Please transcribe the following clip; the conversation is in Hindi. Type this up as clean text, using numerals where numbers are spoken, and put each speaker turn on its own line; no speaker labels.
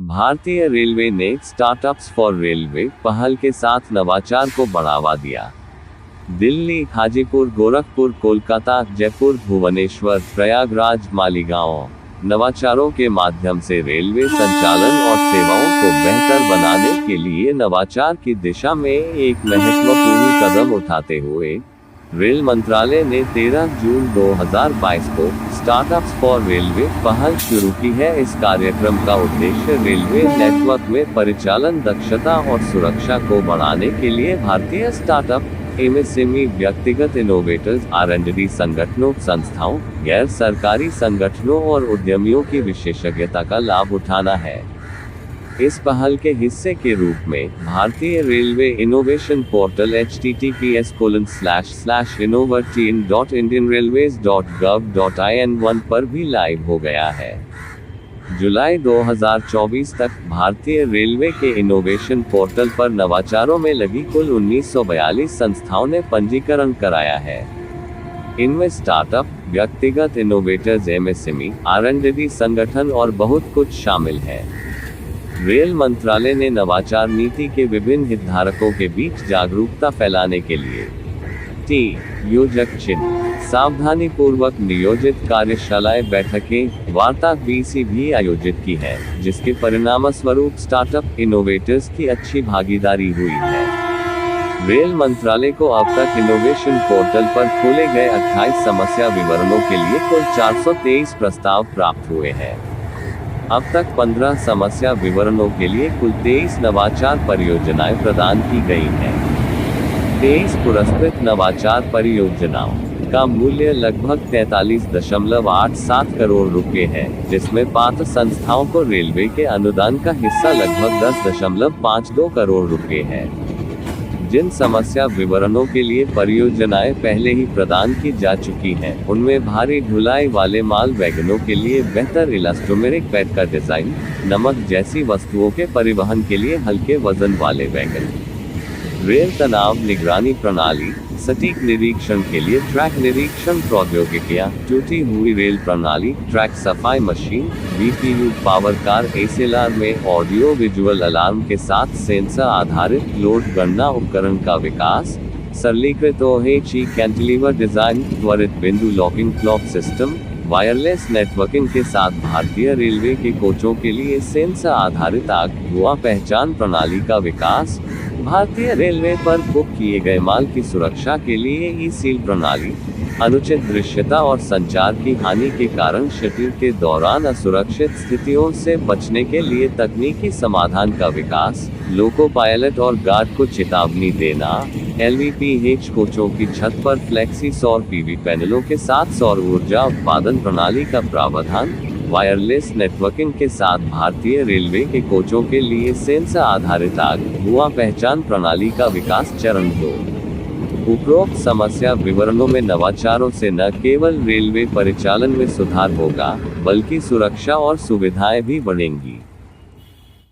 भारतीय रेलवे ने स्टार्टअप्स फॉर रेलवे पहल के साथ नवाचार को बढ़ावा दिया। दिल्ली, हाजीपुर, गोरखपुर, कोलकाता, जयपुर, भुवनेश्वर, प्रयागराज, मालीगांव नवाचारों के माध्यम से रेलवे संचालन और सेवाओं को बेहतर बनाने के लिए नवाचार की दिशा में एक महत्वपूर्ण कदम उठाते हुए रेल मंत्रालय ने 13 जून 2022 को स्टार्टअप्स फॉर रेलवे पहल शुरू की है। इस कार्यक्रम का उद्देश्य रेलवे नेटवर्क में परिचालन दक्षता और सुरक्षा को बढ़ाने के लिए भारतीय स्टार्टअप, एमएसएमई, व्यक्तिगत इनोवेटर्स, R&D संगठनों, संस्थाओं, गैर सरकारी संगठनों और उद्यमियों की विशेषज्ञता का लाभ उठाना है। इस पहल के हिस्से के रूप में भारतीय रेलवे इनोवेशन पोर्टल https://innovateam.indianrailways.gov.in1 पर भी लाइव हो गया है। जुलाई 2024 तक भारतीय रेलवे के इनोवेशन पोर्टल पर नवाचारों में लगी कुल 1942 संस्थाओं ने पंजीकरण कराया है। इनमें स्टार्टअप, व्यक्तिगत इनोवेटर्स, एमएसएमई, R&D संगठन और बहुत कुछ शामिल है। रेल मंत्रालय ने नवाचार नीति के विभिन्न हितधारकों के बीच जागरूकता फैलाने के लिए योजक चिन्ह, सावधानी पूर्वक नियोजित कार्यशालाएं, बैठकें, वार्ता BC भी आयोजित की है, जिसके परिणामस्वरूप स्टार्टअप, इनोवेटर्स की अच्छी भागीदारी हुई है। रेल मंत्रालय को अब तक इनोवेशन पोर्टल पर खोले गए 28 समस्या विवरणों के लिए कुल 423 प्रस्ताव प्राप्त हुए हैं। अब तक 15 समस्या विवरणों के लिए कुल 23 नवाचार परियोजनाएं प्रदान की गई हैं। 23 पुरस्कृत नवाचार परियोजनाओं का मूल्य लगभग 43.87 करोड़ रुपए है, जिसमें पात्र संस्थाओं को रेलवे के अनुदान का हिस्सा लगभग 10.52 करोड़ रुपए है। जिन समस्या विवरणों के लिए परियोजनाएं पहले ही प्रदान की जा चुकी हैं, उनमें भारी ढुलाई वाले माल वैगनों के लिए बेहतर इलास्टोमेरिक पैड का डिजाइन, नमक जैसी वस्तुओं के परिवहन के लिए हल्के वजन वाले वैगन, रेल तनाव निगरानी प्रणाली, सटीक निरीक्षण के लिए ट्रैक निरीक्षण प्रौद्योगिकियां, टूटी हुई रेल प्रणाली, ट्रैक सफाई machine, BPU power car, SLR में ऑडियो विजुअल अलार्म के साथ सेंसर आधारित लोड गणना उपकरण का विकास, सरलीकृत OHE कैंटिलीवर डिजाइन, त्वरित बिंदु locking clock system, wireless networking के साथ भारतीय रेलवे के कोचों के लिए सेंसर आधारित आग धुआं पहचान प्रणाली का विकास, भारतीय रेलवे पर बुक किए गए माल की सुरक्षा के लिए ई-सील प्रणाली, अनुचित दृश्यता और संचार की हानि के कारण शटल के दौरान असुरक्षित स्थितियों से बचने के लिए तकनीकी समाधान का विकास, लोको पायलट और गार्ड को चेतावनी देना, LVPH कोचों की छत पर फ्लेक्सी सौर PV पैनलों के साथ सौर ऊर्जा उत्पादन प्रणाली का प्रावधान, वायरलेस नेटवर्किंग के साथ भारतीय रेलवे के कोचों के लिए सेंसर आधारित आग धुआं पहचान प्रणाली का विकास। चरण 2। उपरोक्त समस्या विवरणों में नवाचारों से न केवल रेलवे परिचालन में सुधार होगा, बल्कि सुरक्षा और सुविधाएं भी बढ़ेंगी।